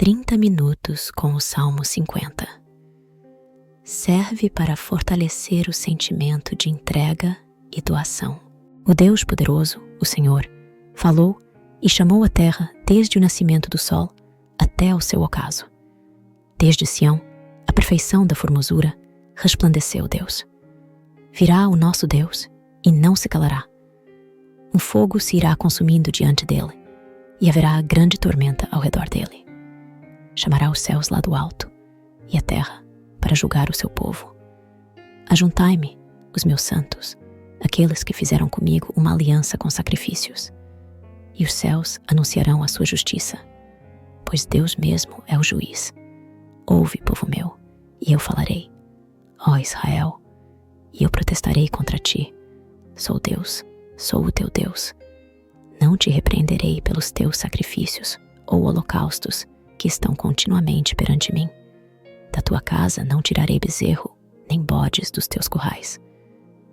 30 minutos com o Salmo 50. Serve para fortalecer o sentimento de entrega e doação. O Deus poderoso, o Senhor, falou e chamou a terra desde o nascimento do sol até ao seu ocaso. Desde Sião, a perfeição da formosura, resplandeceu Deus. Virá o nosso Deus e não se calará. Um fogo se irá consumindo diante dele, e haverá grande tormenta ao redor dele. Chamará os céus lá do alto e a terra para julgar o seu povo. Ajuntai-me, os meus santos, aqueles que fizeram comigo uma aliança com sacrifícios, e os céus anunciarão a sua justiça, pois Deus mesmo é o juiz. Ouve, povo meu, e eu falarei. Ó Israel, e eu protestarei contra ti. Sou Deus, sou o teu Deus. Não te repreenderei pelos teus sacrifícios ou holocaustos que estão continuamente perante mim. Da tua casa não tirarei bezerro, nem bodes dos teus currais,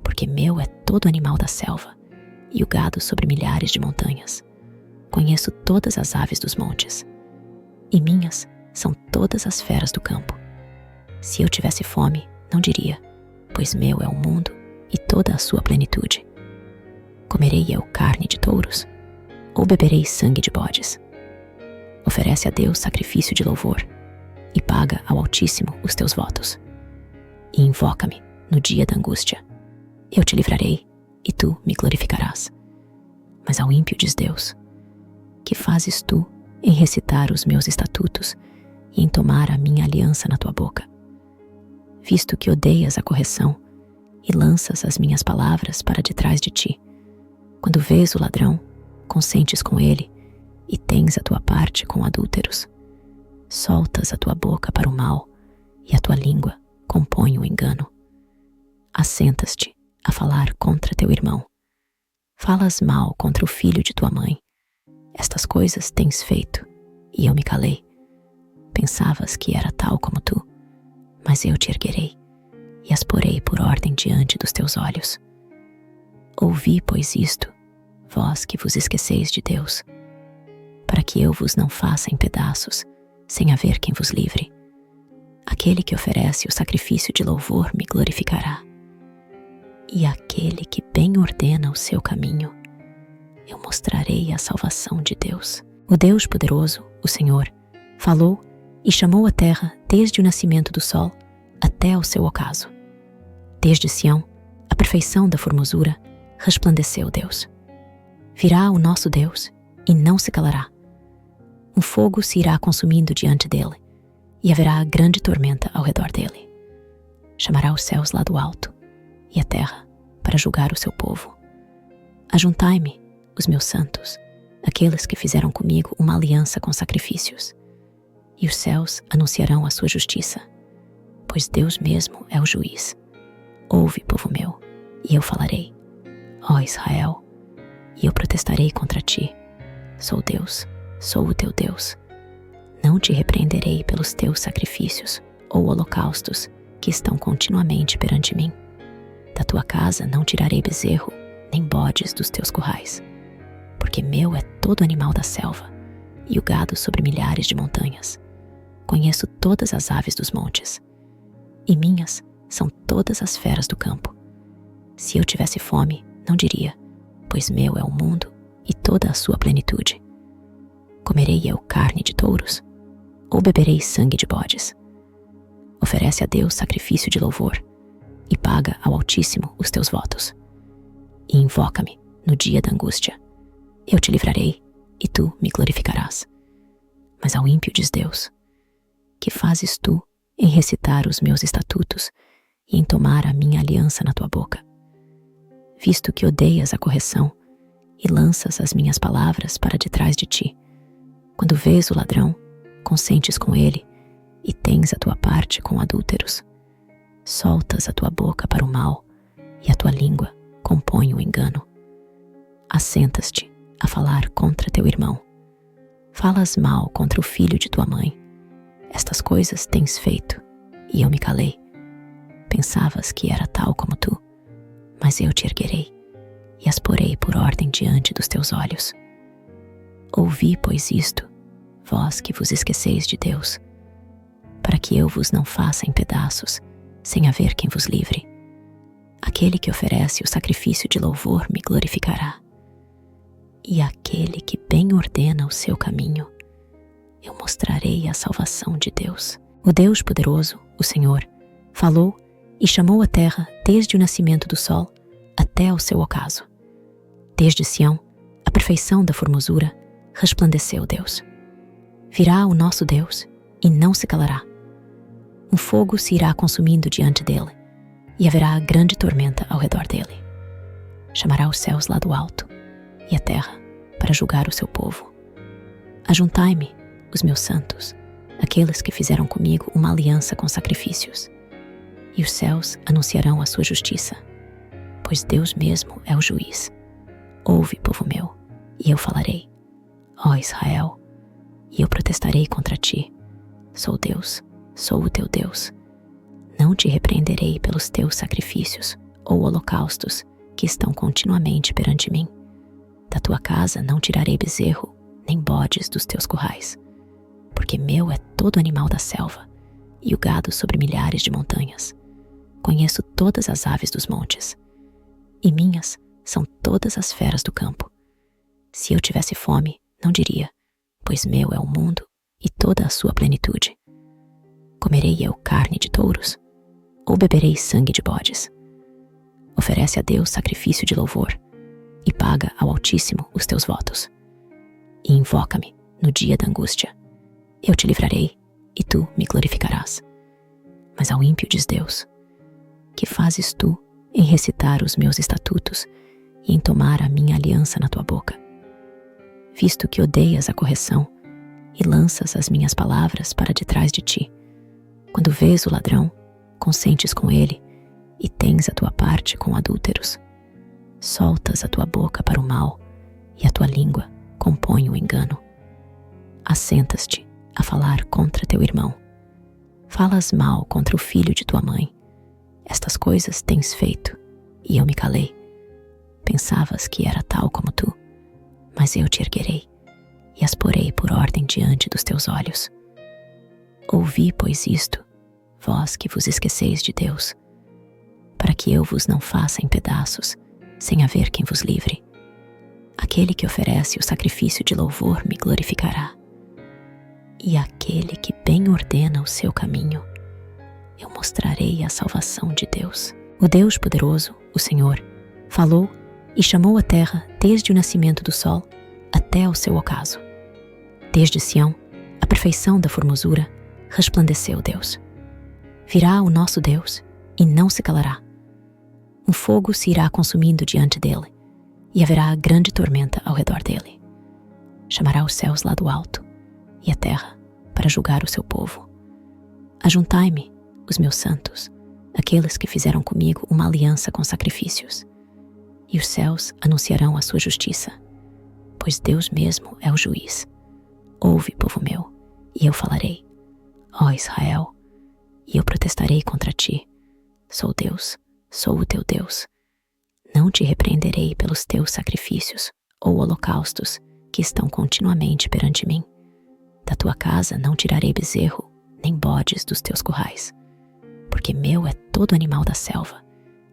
porque meu é todo animal da selva, e o gado sobre milhares de montanhas. Conheço todas as aves dos montes, e minhas são todas as feras do campo. Se eu tivesse fome, não diria, pois meu é o mundo e toda a sua plenitude. Comerei eu carne de touros, ou beberei sangue de bodes? Oferece a Deus sacrifício de louvor, e paga ao Altíssimo os teus votos. E invoca-me no dia da angústia. Eu te livrarei, e tu me glorificarás. Mas ao ímpio diz Deus: que fazes tu em recitar os meus estatutos e em tomar a minha aliança na tua boca? Visto que odeias a correção e lanças as minhas palavras para detrás de ti, quando vês o ladrão, consentes com ele e tens a tua parte com adúlteros. Soltas a tua boca para o mal e a tua língua compõe o engano. Assentas-te a falar contra teu irmão. Falas mal contra o filho de tua mãe. Estas coisas tens feito, e eu me calei. Pensavas que era tal como tu, mas eu te erguerei e as porei por ordem diante dos teus olhos. Ouvi, pois, isto, vós que vos esqueceis de Deus, para que eu vos não faça em pedaços, sem haver quem vos livre. Aquele que oferece o sacrifício de louvor me glorificará, e aquele que bem ordena o seu caminho, eu mostrarei a salvação de Deus. O Deus poderoso, o Senhor, falou e chamou a terra desde o nascimento do sol até ao seu ocaso. Desde Sião, a perfeição da formosura, resplandeceu Deus. Virá o nosso Deus e não se calará. Um fogo se irá consumindo diante dele, e haverá grande tormenta ao redor dele. Chamará os céus lá do alto e a terra para julgar o seu povo. Ajuntai-me, os meus santos, aqueles que fizeram comigo uma aliança com sacrifícios, e os céus anunciarão a sua justiça, pois Deus mesmo é o juiz. Ouve, povo meu, e eu falarei. Ó Israel, e eu protestarei contra ti. Sou Deus, sou o teu Deus. Não te repreenderei pelos teus sacrifícios ou holocaustos que estão continuamente perante mim. Da tua casa não tirarei bezerro, nem bodes dos teus currais, porque meu é todo animal da selva, e o gado sobre milhares de montanhas. Conheço todas as aves dos montes, e minhas são todas as feras do campo. Se eu tivesse fome, não diria, pois meu é o mundo e toda a sua plenitude. Comerei eu carne de touros, ou beberei sangue de bodes? Oferece a Deus sacrifício de louvor, e paga ao Altíssimo os teus votos. E invoca-me no dia da angústia. Eu te livrarei, e tu me glorificarás. Mas ao ímpio diz Deus: que fazes tu em recitar os meus estatutos e em tomar a minha aliança na tua boca? Visto que odeias a correção e lanças as minhas palavras para detrás de ti, quando vês o ladrão, consentes com ele e tens a tua parte com adúlteros. Soltas a tua boca para o mal e a tua língua compõe o engano. Assentas-te a falar contra teu irmão. Falas mal contra o filho de tua mãe. Estas coisas tens feito, e eu me calei. Pensavas que era tal como tu, mas eu te erguerei e as porei por ordem diante dos teus olhos. Ouvi, pois, isto, vós que vos esqueceis de Deus, para que eu vos não faça em pedaços, sem haver quem vos livre. Aquele que oferece o sacrifício de louvor me glorificará, e aquele que bem ordena o seu caminho, eu mostrarei a salvação de Deus. O Deus poderoso, o Senhor, falou e chamou a terra desde o nascimento do sol até o seu ocaso. Desde Sião, a perfeição da formosura, resplandeceu Deus. Virá o nosso Deus e não se calará. Um fogo se irá consumindo diante dele, e haverá grande tormenta ao redor dele. Chamará os céus lá do alto e a terra para julgar o seu povo. Ajuntai-me, os meus santos, aqueles que fizeram comigo uma aliança com sacrifícios, e os céus anunciarão a sua justiça, pois Deus mesmo é o juiz. Ouve, povo meu, e eu falarei. Ó Israel, e eu protestarei contra ti. Sou Deus, sou o teu Deus. Não te repreenderei pelos teus sacrifícios ou holocaustos que estão continuamente perante mim. Da tua casa não tirarei bezerro, nem bodes dos teus currais, porque meu é todo animal da selva e o gado sobre milhares de montanhas. Conheço todas as aves dos montes, e minhas são todas as feras do campo. Se eu tivesse fome, não diria, pois meu é o mundo e toda a sua plenitude. Comerei eu carne de touros, ou beberei sangue de bodes? Oferece a Deus sacrifício de louvor, e paga ao Altíssimo os teus votos. E invoca-me no dia da angústia. Eu te livrarei, e tu me glorificarás. Mas ao ímpio diz Deus: que fazes tu em recitar os meus estatutos e em tomar a minha aliança na tua boca? Visto que odeias a correção e lanças as minhas palavras para detrás de ti, quando vês o ladrão, consentes com ele e tens a tua parte com adúlteros. Soltas a tua boca para o mal e a tua língua compõe o engano. Assentas-te a falar contra teu irmão. Falas mal contra o filho de tua mãe. Estas coisas tens feito, e eu me calei. Pensavas que era tal como tu, mas eu te erguerei e as porei por ordem diante dos teus olhos. Ouvi, pois, isto, vós que vos esqueceis de Deus, para que eu vos não faça em pedaços, sem haver quem vos livre. Aquele que oferece o sacrifício de louvor me glorificará, e aquele que bem ordena o seu caminho, eu mostrarei a salvação de Deus. O Deus poderoso, o Senhor, falou e chamou a terra desde o nascimento do sol até o seu ocaso. Desde Sião, a perfeição da formosura, resplandeceu Deus. Virá o nosso Deus e não se calará. Um fogo se irá consumindo diante dele, e haverá grande tormenta ao redor dele. Chamará os céus lá do alto e a terra para julgar o seu povo. Ajuntai-me, os meus santos, aqueles que fizeram comigo uma aliança com sacrifícios, e os céus anunciarão a sua justiça, pois Deus mesmo é o juiz. Ouve, povo meu, e eu falarei. Ó Israel, e eu protestarei contra ti. Sou Deus, sou o teu Deus. Não te repreenderei pelos teus sacrifícios ou holocaustos que estão continuamente perante mim. Da tua casa não tirarei bezerro, nem bodes dos teus currais, porque meu é todo animal da selva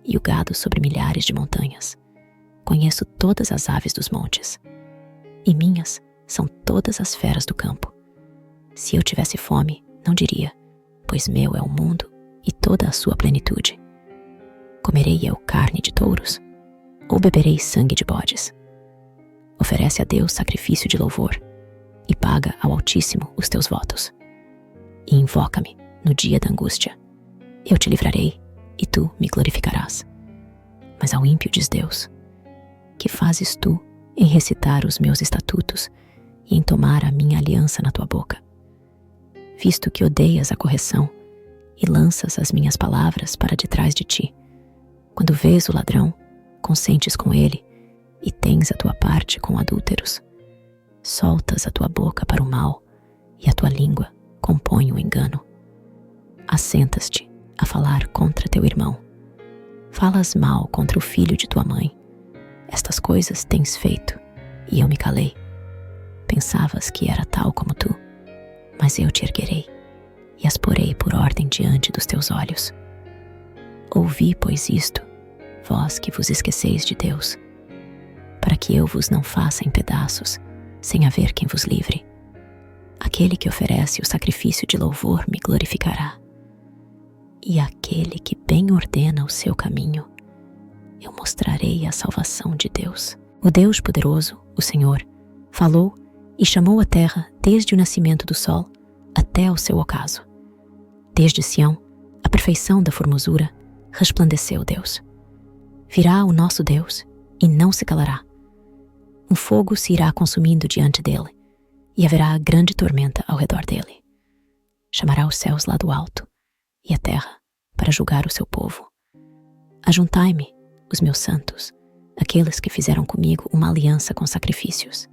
e o gado sobre milhares de montanhas. Conheço todas as aves dos montes, e minhas são todas as feras do campo. Se eu tivesse fome, não diria, pois meu é o mundo e toda a sua plenitude. Comerei eu carne de touros, ou beberei sangue de bodes? Oferece a Deus sacrifício de louvor, e paga ao Altíssimo os teus votos. E invoca-me no dia da angústia. Eu te livrarei, e tu me glorificarás. Mas ao ímpio diz Deus: que fazes tu em recitar os meus estatutos e em tomar a minha aliança na tua boca? Visto que odeias a correção e lanças as minhas palavras para detrás de ti, quando vês o ladrão, consentes com ele e tens a tua parte com adúlteros. Soltas a tua boca para o mal e a tua língua compõe o engano. Assentas-te a falar contra teu irmão. Falas mal contra o filho de tua mãe. Estas coisas tens feito, e eu me calei. Pensavas que era tal como tu, mas eu te erguerei e as porei por ordem diante dos teus olhos. Ouvi, pois, isto, vós que vos esqueceis de Deus, para que eu vos não faça em pedaços, sem haver quem vos livre. Aquele que oferece o sacrifício de louvor me glorificará, e aquele que bem ordena o seu caminho, eu mostrarei a salvação de Deus. O Deus poderoso, o Senhor, falou e chamou a terra desde o nascimento do sol até ao seu ocaso. Desde Sião, a perfeição da formosura, resplandeceu Deus. Virá o nosso Deus e não se calará. Um fogo se irá consumindo diante dele, e haverá grande tormenta ao redor dele. Chamará os céus lá do alto e a terra para julgar o seu povo. Ajuntai-me, os meus santos, aqueles que fizeram comigo uma aliança com sacrifícios,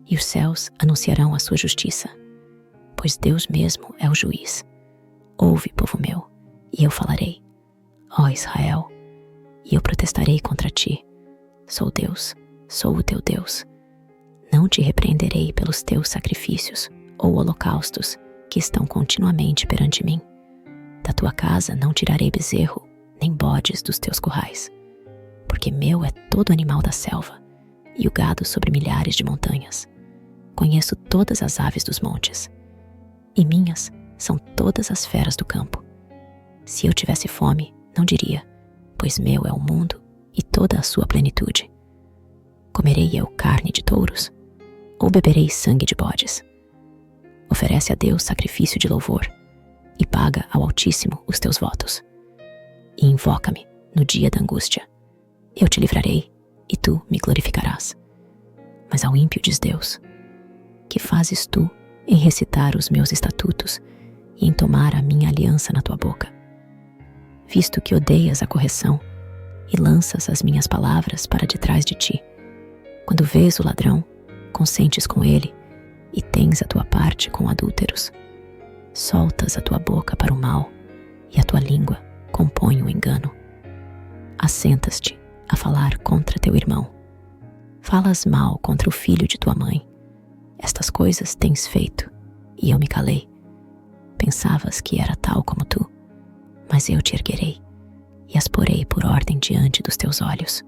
e os céus anunciarão a sua justiça, pois Deus mesmo é o juiz. Ouve, povo meu, e eu falarei. Ó Israel, e eu protestarei contra ti. Sou Deus, sou o teu Deus. Não te repreenderei pelos teus sacrifícios ou holocaustos que estão continuamente perante mim. Da tua casa não tirarei bezerro, nem bodes dos teus currais, porque meu é todo animal da selva e o gado sobre milhares de montanhas. Conheço todas as aves dos montes, e minhas são todas as feras do campo. Se eu tivesse fome, não diria, pois meu é o mundo e toda a sua plenitude. Comerei eu carne de touros, ou beberei sangue de bodes? Oferece a Deus sacrifício de louvor, e paga ao Altíssimo os teus votos. E invoca-me no dia da angústia. Eu te livrarei, e tu me glorificarás. Mas ao ímpio diz Deus: que fazes tu em recitar os meus estatutos e em tomar a minha aliança na tua boca? Visto que odeias a correção e lanças as minhas palavras para detrás de ti, quando vês o ladrão, consentes com ele e tens a tua parte com adúlteros. Soltas a tua boca para o mal e a tua língua compõe o engano. Assentas-te a falar contra teu irmão. Falas mal contra o filho de tua mãe. Estas coisas tens feito, e eu me calei. Pensavas que era tal como tu, mas eu te erguerei e as porei por ordem diante dos teus olhos.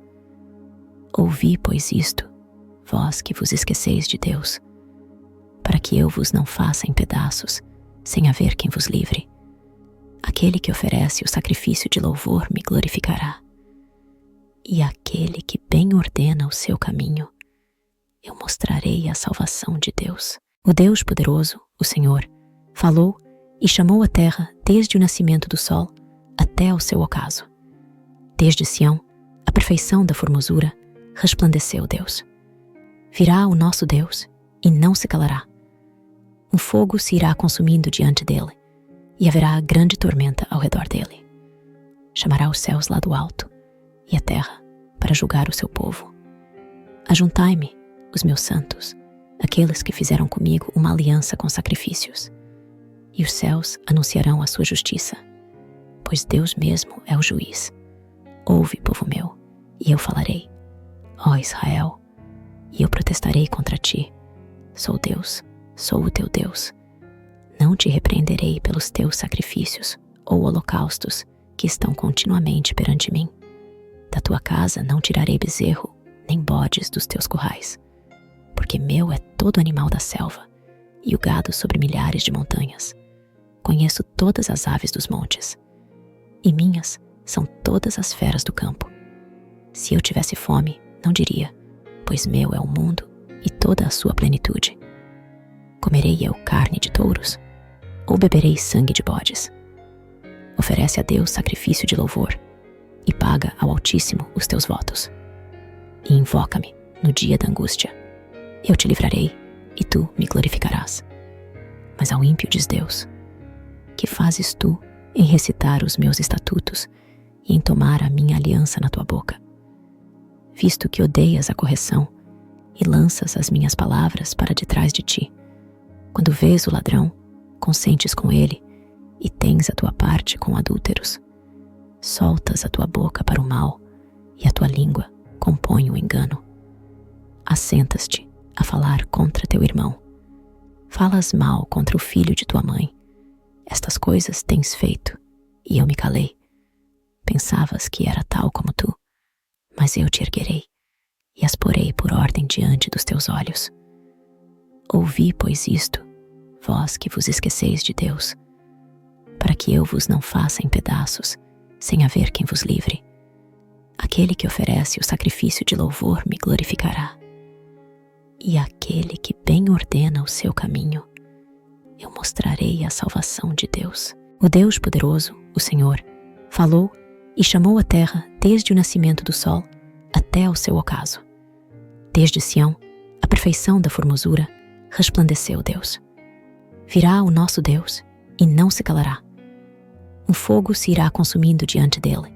Ouvi, pois, isto, vós que vos esqueceis de Deus, para que eu vos não faça em pedaços, sem haver quem vos livre. Aquele que oferece o sacrifício de louvor me glorificará, e aquele que bem ordena o seu caminho, eu mostrarei a salvação de Deus. O Deus poderoso, o Senhor, falou e chamou a terra desde o nascimento do sol até ao seu ocaso. Desde Sião, a perfeição da formosura, resplandeceu Deus. Virá o nosso Deus e não se calará. Um fogo se irá consumindo diante dele, e haverá grande tormenta ao redor dele. Chamará os céus lá do alto e a terra para julgar o seu povo. Ajuntai-me, os meus santos, aqueles que fizeram comigo uma aliança com sacrifícios, e os céus anunciarão a sua justiça, pois Deus mesmo é o juiz. Ouve, povo meu, e eu falarei. Ó Israel, e eu protestarei contra ti. Sou Deus, sou o teu Deus. Não te repreenderei pelos teus sacrifícios ou holocaustos que estão continuamente perante mim. Da tua casa não tirarei bezerro, nem bodes dos teus currais, porque meu é todo animal da selva e o gado sobre milhares de montanhas. Conheço todas as aves dos montes, e minhas são todas as feras do campo. Se eu tivesse fome, não diria, pois meu é o mundo e toda a sua plenitude. Comerei eu carne de touros, ou beberei sangue de bodes? Oferece a Deus sacrifício de louvor, e paga ao Altíssimo os teus votos. E invoca-me no dia da angústia. Eu te livrarei, e tu me glorificarás. Mas ao ímpio diz Deus: que fazes tu em recitar os meus estatutos e em tomar a minha aliança na tua boca? Visto que odeias a correção e lanças as minhas palavras para detrás de ti, quando vês o ladrão, consentes com ele e tens a tua parte com adúlteros. Soltas a tua boca para o mal e a tua língua compõe o engano. Assentas-te a falar contra teu irmão. Falas mal contra o filho de tua mãe. Estas coisas tens feito, e eu me calei. Pensavas que era tal como tu, mas eu te erguerei, e as porei por ordem diante dos teus olhos. Ouvi, pois, isto, vós que vos esqueceis de Deus, para que eu vos não faça em pedaços, sem haver quem vos livre. Aquele que oferece o sacrifício de louvor me glorificará, e aquele que bem ordena o seu caminho, eu mostrarei a salvação de Deus. O Deus poderoso, o Senhor, falou e chamou a terra desde o nascimento do sol até ao seu ocaso. Desde Sião, a perfeição da formosura, resplandeceu Deus. Virá o nosso Deus e não se calará. Um fogo se irá consumindo diante dele,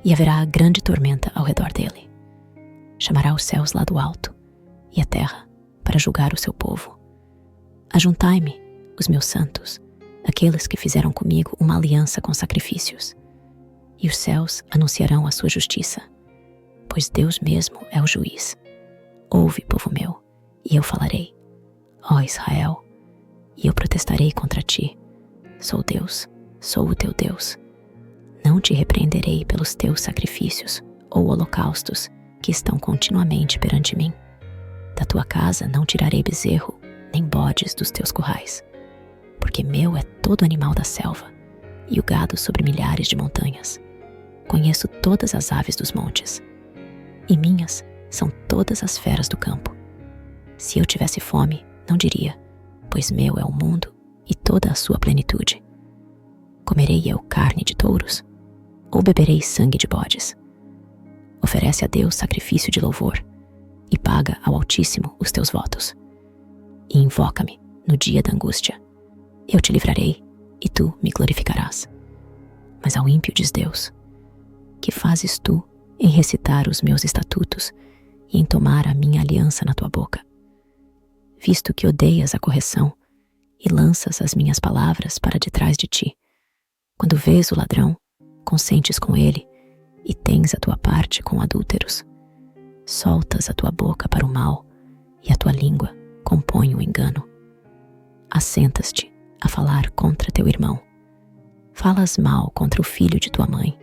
e haverá grande tormenta ao redor dele. Chamará os céus lá do alto e a terra para julgar o seu povo. Ajuntai-me, os meus santos, aqueles que fizeram comigo uma aliança com sacrifícios, e os céus anunciarão a sua justiça, pois Deus mesmo é o juiz. Ouve, povo meu, e eu falarei. Ó Israel, e eu protestarei contra ti. Sou Deus, sou o teu Deus. Não te repreenderei pelos teus sacrifícios ou holocaustos que estão continuamente perante mim. Da tua casa não tirarei bezerro, nem bodes dos teus currais, porque meu é todo animal da selva, e o gado sobre milhares de montanhas. Conheço todas as aves dos montes, e minhas são todas as feras do campo. Se eu tivesse fome, não diria, pois meu é o mundo e toda a sua plenitude. Comerei eu carne de touros, ou beberei sangue de bodes? Oferece a Deus sacrifício de louvor, e paga ao Altíssimo os teus votos. E invoca-me no dia da angústia. Eu te livrarei, e tu me glorificarás. Mas ao ímpio diz Deus: que fazes tu em recitar os meus estatutos e em tomar a minha aliança na tua boca? Visto que odeias a correção e lanças as minhas palavras para detrás de ti, quando vês o ladrão, consentes com ele e tens a tua parte com adúlteros. Soltas a tua boca para o mal e a tua língua compõe o engano. Assentas-te a falar contra teu irmão. Falas mal contra o filho de tua mãe.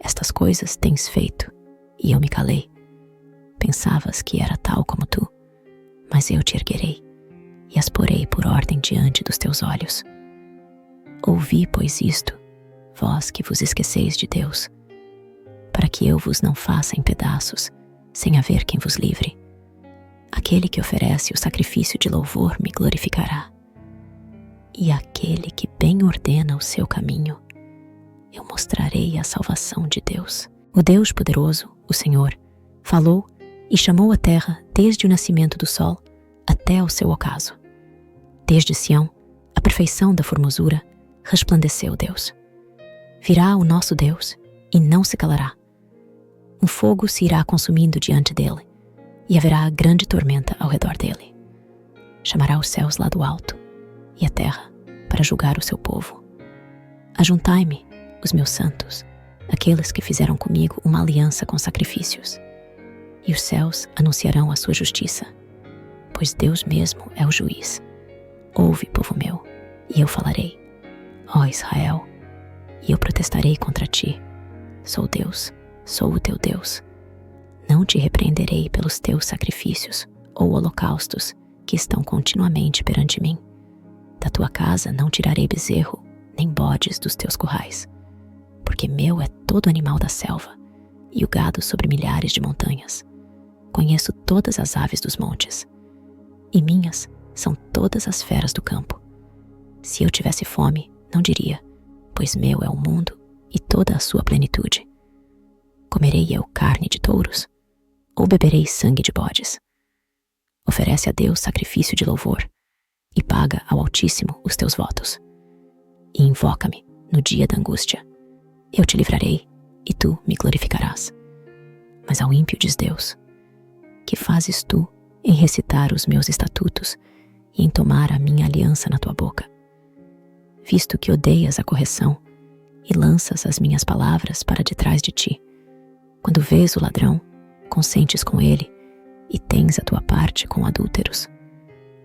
Estas coisas tens feito, e eu me calei. Pensavas que era tal como tu, mas eu te erguerei, e as porei por ordem diante dos teus olhos. Ouvi, pois, isto, vós que vos esqueceis de Deus, para que eu vos não faça em pedaços, sem haver quem vos livre. Aquele que oferece o sacrifício de louvor me glorificará, e aquele que bem ordena o seu caminho, eu mostrarei a salvação de Deus. O Deus poderoso, o Senhor, falou e chamou a terra desde o nascimento do sol até ao seu ocaso. Desde Sião, a perfeição da formosura, resplandeceu Deus. Virá o nosso Deus e não se calará. Um fogo se irá consumindo diante dele, e haverá grande tormenta ao redor dele. Chamará os céus lá do alto e a terra para julgar o seu povo. Ajuntai-me, os meus santos, aqueles que fizeram comigo uma aliança com sacrifícios, e os céus anunciarão a sua justiça, pois Deus mesmo é o juiz. Ouve, povo meu, e eu falarei. Ó Israel, e eu protestarei contra ti. Sou Deus, sou o teu Deus. Não te repreenderei pelos teus sacrifícios ou holocaustos que estão continuamente perante mim. Da tua casa não tirarei bezerro, nem bodes dos teus currais, porque meu é todo animal da selva, e o gado sobre milhares de montanhas. Conheço todas as aves dos montes, e minhas são todas as feras do campo. Se eu tivesse fome, não diria, pois meu é o mundo e toda a sua plenitude. Comerei eu carne de touros, ou beberei sangue de bodes? Oferece a Deus sacrifício de louvor, e paga ao Altíssimo os teus votos. E invoca-me no dia da angústia. Eu te livrarei, e tu me glorificarás. Mas ao ímpio diz Deus: que fazes tu em recitar os meus estatutos e em tomar a minha aliança na tua boca? Visto que odeias a correção e lanças as minhas palavras para detrás de ti, quando vês o ladrão, consentes com ele e tens a tua parte com adúlteros.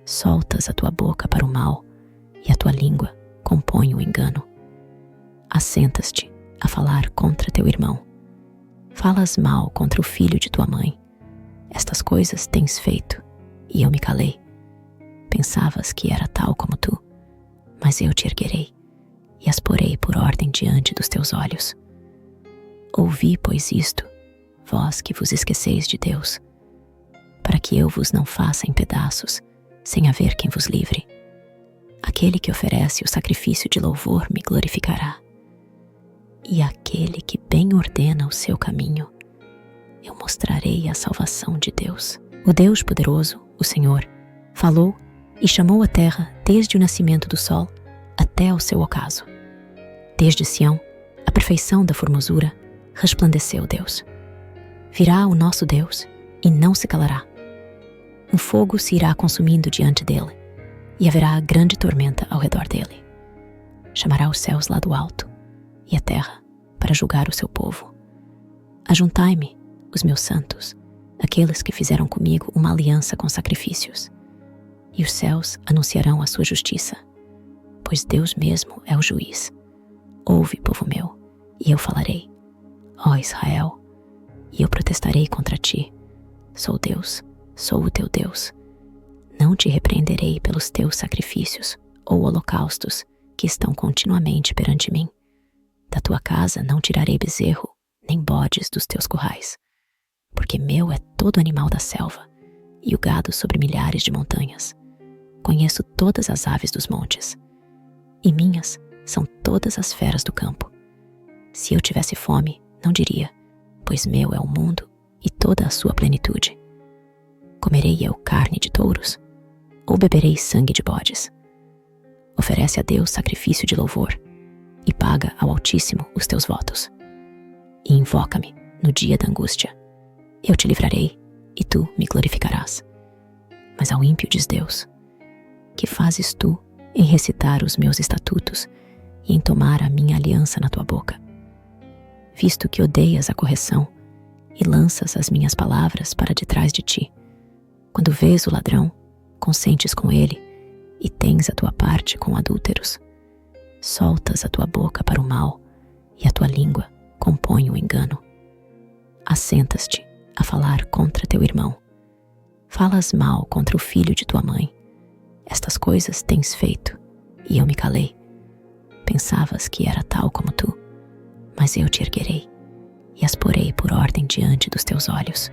Soltas a tua boca para o mal e a tua língua compõe o engano. Assentas-te a falar contra teu irmão. Falas mal contra o filho de tua mãe. Estas coisas tens feito, e eu me calei. Pensavas que era tal como tu, mas eu te erguerei e as porei por ordem diante dos teus olhos. Ouvi, pois, isto, vós que vos esqueceis de Deus, para que eu vos não faça em pedaços, sem haver quem vos livre. Aquele que oferece o sacrifício de louvor me glorificará. E aquele que bem ordena o seu caminho, eu mostrarei a salvação de Deus. O Deus poderoso, o Senhor, falou e chamou a terra desde o nascimento do sol até ao seu ocaso. Desde Sião, a perfeição da formosura, resplandeceu Deus. Virá o nosso Deus e não se calará. Um fogo se irá consumindo diante dele, e haverá grande tormenta ao redor dele. Chamará os céus lá do alto e a terra para julgar o seu povo. Ajuntai-me, os meus santos, aqueles que fizeram comigo uma aliança com sacrifícios, e os céus anunciarão a sua justiça, pois Deus mesmo é o juiz. Ouve, povo meu, e eu falarei. Ó Israel, e eu protestarei contra ti. Sou Deus, sou o teu Deus. Não te repreenderei pelos teus sacrifícios ou holocaustos que estão continuamente perante mim. Da tua casa não tirarei bezerro, nem bodes dos teus currais, porque meu é todo animal da selva, e o gado sobre milhares de montanhas. Conheço todas as aves dos montes, e minhas são todas as feras do campo. Se eu tivesse fome, não diria, pois meu é o mundo e toda a sua plenitude. Comerei eu carne de touros, ou beberei sangue de bodes? Oferece a Deus sacrifício de louvor, e paga ao Altíssimo os teus votos. E invoca-me no dia da angústia. Eu te livrarei, e tu me glorificarás. Mas ao ímpio diz Deus: que fazes tu em recitar os meus estatutos e em tomar a minha aliança na tua boca? Visto que odeias a correção e lanças as minhas palavras para detrás de ti, quando vês o ladrão, consentes com ele e tens a tua parte com adúlteros. Soltas a tua boca para o mal e a tua língua compõe o engano. Assentas-te a falar contra teu irmão. Falas mal contra o filho de tua mãe. Estas coisas tens feito, e eu me calei. Pensavas que era tal como tu, mas eu te erguerei e as porei por ordem diante dos teus olhos.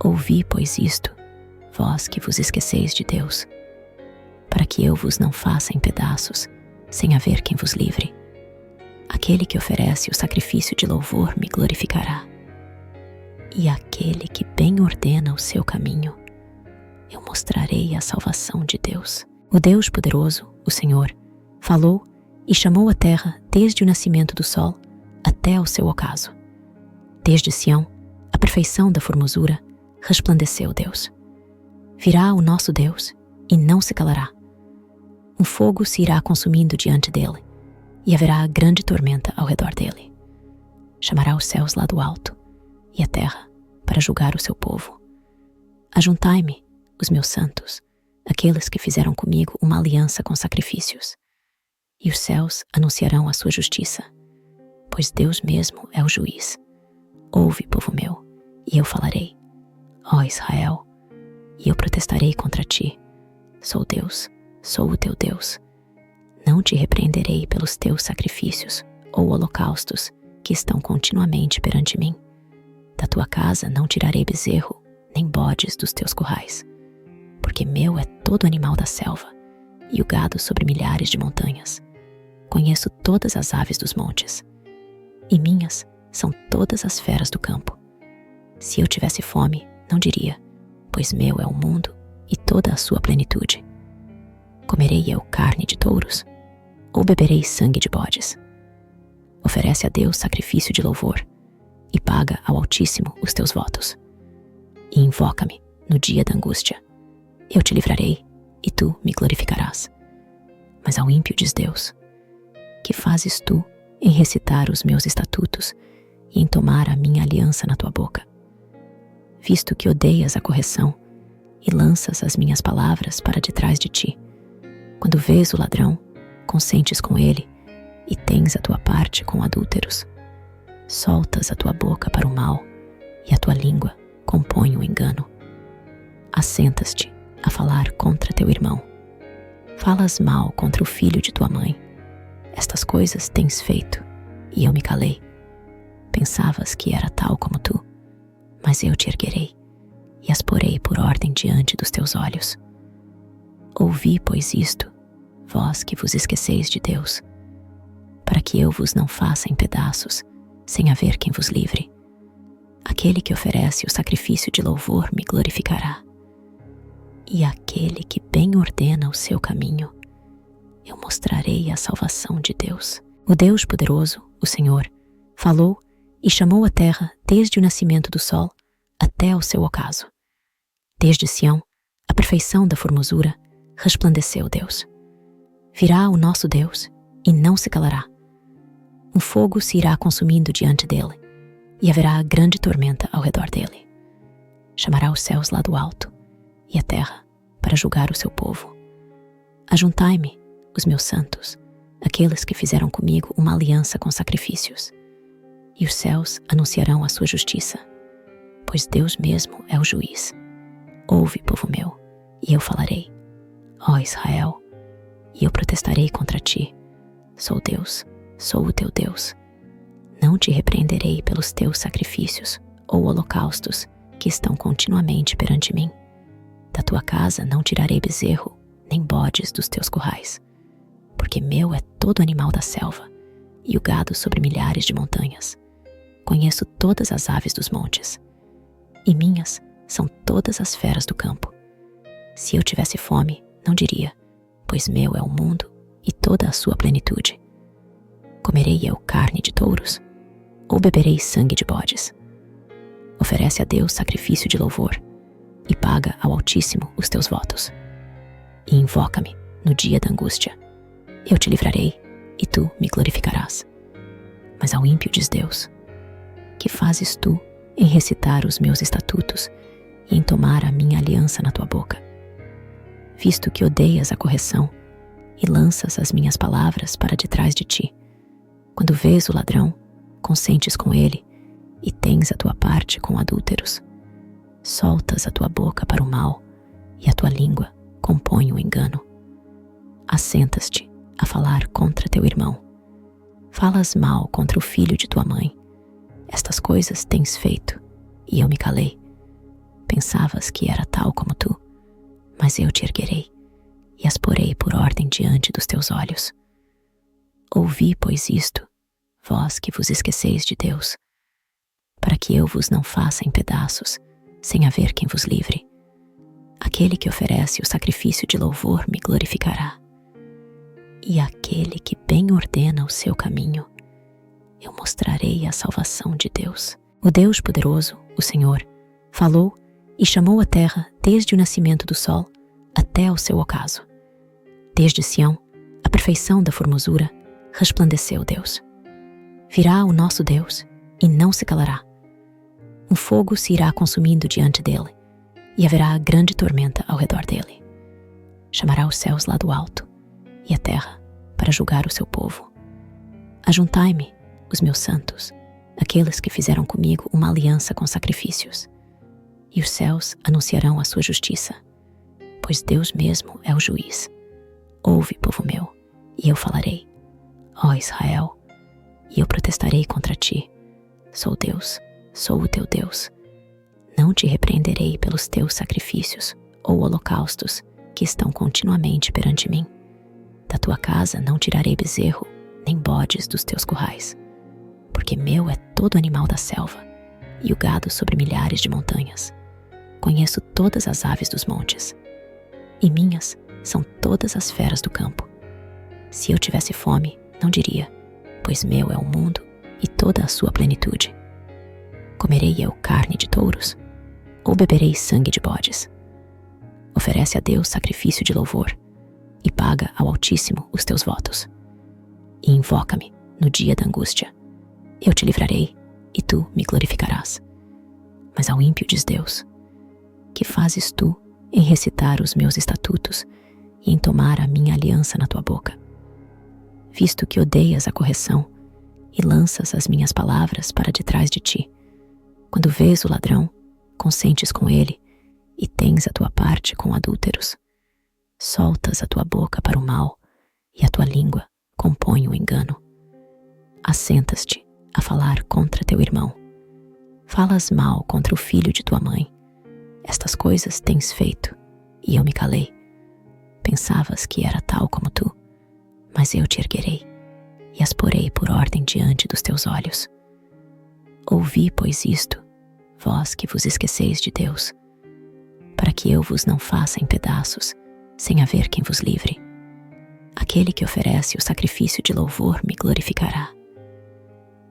Ouvi, pois, isto, vós que vos esqueceis de Deus, para que eu vos não faça em pedaços, sem haver quem vos livre. Aquele que oferece o sacrifício de louvor me glorificará. E aquele que bem ordena o seu caminho, eu mostrarei a salvação de Deus. O Deus poderoso, o Senhor, falou e chamou a terra desde o nascimento do sol até ao seu ocaso. Desde Sião, a perfeição da formosura, resplandeceu Deus. Virá o nosso Deus e não se calará. Um fogo se irá consumindo diante dele, e haverá grande tormenta ao redor dele. Chamará os céus lá do alto e a terra para julgar o seu povo. Ajuntai-me, os meus santos, aqueles que fizeram comigo uma aliança com sacrifícios, e os céus anunciarão a sua justiça, pois Deus mesmo é o juiz. Ouve, povo meu, e eu falarei. Ó Israel, e eu protestarei contra ti. Sou Deus, sou o teu Deus. Não te repreenderei pelos teus sacrifícios ou holocaustos que estão continuamente perante mim. Da tua casa não tirarei bezerro, nem bodes dos teus currais, porque meu é todo animal da selva, e o gado sobre milhares de montanhas. Conheço todas as aves dos montes, e minhas são todas as feras do campo. Se eu tivesse fome, não diria, pois meu é o mundo e toda a sua plenitude. Comerei eu carne de touros, ou beberei sangue de bodes? Oferece a Deus sacrifício de louvor, e paga ao Altíssimo os teus votos. E invoca-me no dia da angústia. Eu te livrarei, e tu me glorificarás. Mas ao ímpio diz Deus: que fazes tu em recitar os meus estatutos e em tomar a minha aliança na tua boca? Visto que odeias a correção e lanças as minhas palavras para detrás de ti. Quando vês o ladrão, consentes com ele e tens a tua parte com adúlteros. Soltas a tua boca para o mal e a tua língua compõe o engano. Assentas-te a falar contra teu irmão. Falas mal contra o filho de tua mãe. Estas coisas tens feito, e eu me calei. Pensavas que era tal como tu, mas eu te erguerei e as porei por ordem diante dos teus olhos. Ouvi, pois, isto, vós que vos esqueceis de Deus, para que eu vos não faça em pedaços, sem haver quem vos livre. Aquele que oferece o sacrifício de louvor me glorificará, e aquele que bem ordena o seu caminho, eu mostrarei a salvação de Deus. O Deus poderoso, o Senhor, falou e chamou a terra desde o nascimento do sol até ao seu ocaso. Desde Sião, a perfeição da formosura, resplandeceu Deus. Virá o nosso Deus e não se calará. Um fogo se irá consumindo diante dele, e haverá grande tormenta ao redor dele. Chamará os céus lá do alto e a terra para julgar o seu povo. Ajuntai-me, os meus santos, aqueles que fizeram comigo uma aliança com sacrifícios, e os céus anunciarão a sua justiça, pois Deus mesmo é o juiz. Ouve, povo meu, e eu falarei. Ó Israel, e eu protestarei contra ti. Sou Deus, sou o teu Deus. Não te repreenderei pelos teus sacrifícios ou holocaustos que estão continuamente perante mim. Da tua casa não tirarei bezerro, nem bodes dos teus currais, porque meu é todo animal da selva, e o gado sobre milhares de montanhas. Conheço todas as aves dos montes, e minhas são todas as feras do campo. Se eu tivesse fome, não diria, pois meu é o mundo e toda a sua plenitude. Comerei eu carne de touros, ou beberei sangue de bodes? Oferece a Deus sacrifício de louvor, e paga ao Altíssimo os teus votos. E invoca-me no dia da angústia. Eu te livrarei, e tu me glorificarás. Mas ao ímpio diz Deus: que fazes tu em recitar os meus estatutos e em tomar a minha aliança na tua boca? Visto que odeias a correção e lanças as minhas palavras para detrás de ti, quando vês o ladrão, consentes com ele e tens a tua parte com adúlteros. Soltas a tua boca para o mal e a tua língua compõe o engano. Assentas-te a falar contra teu irmão. Falas mal contra o filho de tua mãe. Estas coisas tens feito, e eu me calei. Pensavas que era tal como tu, mas eu te erguerei e as porei por ordem diante dos teus olhos. Ouvi, pois, isto, vós que vos esqueceis de Deus, para que eu vos não faça em pedaços, sem haver quem vos livre. Aquele que oferece o sacrifício de louvor me glorificará, e aquele que bem ordena o seu caminho, eu mostrarei a salvação de Deus. O Deus poderoso, o Senhor, falou e chamou a terra desde o nascimento do sol até ao seu ocaso. Desde Sião, a perfeição da formosura, resplandeceu Deus. Virá o nosso Deus e não se calará. Um fogo se irá consumindo diante dele, e haverá grande tormenta ao redor dele. Chamará os céus lá do alto e a terra para julgar o seu povo. Ajuntai-me, os meus santos, aqueles que fizeram comigo uma aliança com sacrifícios, e os céus anunciarão a sua justiça, pois Deus mesmo é o juiz. Ouve, povo meu, e eu falarei. Ó Israel, e eu protestarei contra ti. Sou Deus, sou o teu Deus. Não te repreenderei pelos teus sacrifícios ou holocaustos que estão continuamente perante mim. Da tua casa não tirarei bezerro, nem bodes dos teus currais, porque meu é todo animal da selva, e o gado sobre milhares de montanhas. Conheço todas as aves dos montes, e minhas são todas as feras do campo. Se eu tivesse fome, não diria, pois meu é o mundo e toda a sua plenitude. Comerei eu carne de touros, ou beberei sangue de bodes? Oferece a Deus sacrifício de louvor, e paga ao Altíssimo os teus votos. E invoca-me no dia da angústia. Eu te livrarei, e tu me glorificarás. Mas ao ímpio diz Deus: que fazes tu em recitar os meus estatutos e em tomar a minha aliança na tua boca. Visto que odeias a correção e lanças as minhas palavras para detrás de ti, quando vês o ladrão, consentes com ele e tens a tua parte com adúlteros. Soltas a tua boca para o mal e a tua língua compõe o engano. Assentas-te a falar contra teu irmão. Falas mal contra o filho de tua mãe. Estas coisas tens feito, e eu me calei. Pensavas que era tal como tu, mas eu te erguerei e as porei por ordem diante dos teus olhos. Ouvi, pois, isto, vós que vos esqueceis de Deus, para que eu vos não faça em pedaços, sem haver quem vos livre. Aquele que oferece o sacrifício de louvor me glorificará.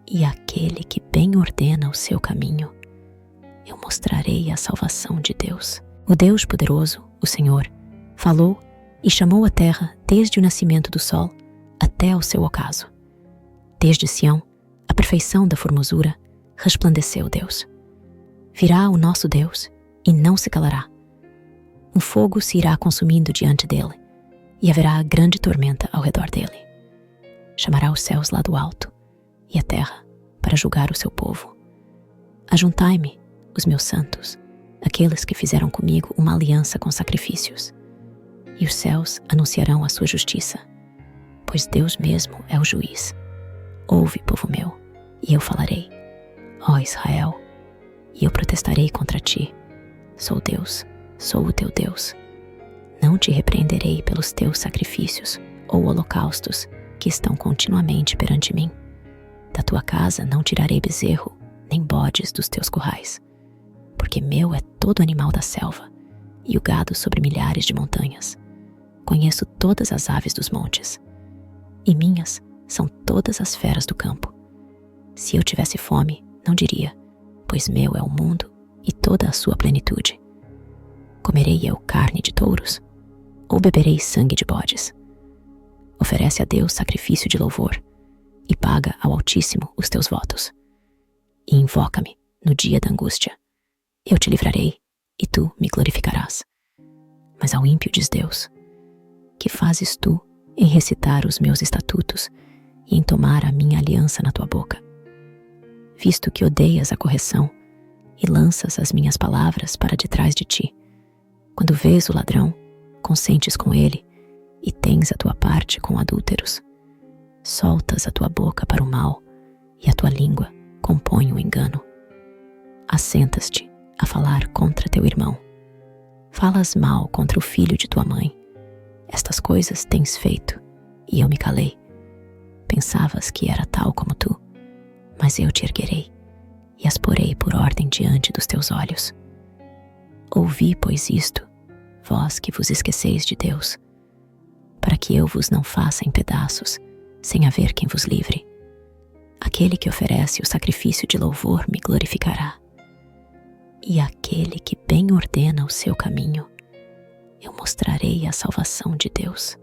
E aquele que bem ordena o seu caminho, eu mostrarei a salvação de Deus. O Deus poderoso, o Senhor, falou e chamou a terra desde o nascimento do sol até ao seu ocaso. Desde Sião, a perfeição da formosura, resplandeceu Deus. Virá o nosso Deus e não se calará. Um fogo se irá consumindo diante dele, e haverá grande tormenta ao redor dele. Chamará os céus lá do alto, e a terra, para julgar o seu povo. Ajuntai-me, os meus santos, aqueles que fizeram comigo uma aliança com sacrifícios, e os céus anunciarão a sua justiça, pois Deus mesmo é o juiz. Ouve, povo meu, e eu falarei, ó Israel, e eu protestarei contra ti. Sou Deus, sou o teu Deus. Não te repreenderei pelos teus sacrifícios ou holocaustos que estão continuamente perante mim. Da tua casa não tirarei bezerro, nem bodes dos teus currais, porque meu é todo animal da selva, e o gado sobre milhares de montanhas. Conheço todas as aves dos montes, e minhas são todas as feras do campo. Se eu tivesse fome, não diria, pois meu é o mundo e toda a sua plenitude. Comerei eu carne de touros, ou beberei sangue de bodes? Oferece a Deus sacrifício de louvor, e paga ao Altíssimo os teus votos. E invoca-me no dia da angústia. Eu te livrarei, e tu me glorificarás. Mas ao ímpio diz Deus, que fazes tu em recitar os meus estatutos e em tomar a minha aliança na tua boca? Visto que odeias a correção e lanças as minhas palavras para detrás de ti, quando vês o ladrão, consentes com ele e tens a tua parte com adúlteros. Soltas a tua boca para o mal e a tua língua compõe o engano. Assentas-te a falar contra teu irmão. Falas mal contra o filho de tua mãe. Estas coisas tens feito, e eu me calei. Pensavas que era tal como tu, mas eu te erguerei e as porei por ordem diante dos teus olhos. Ouvi, pois, isto, vós que vos esqueceis de Deus, para que eu vos não faça em pedaços, sem haver quem vos livre. Aquele que oferece o sacrifício de louvor me glorificará. E aquele que bem ordena o seu caminho, eu mostrarei a salvação de Deus.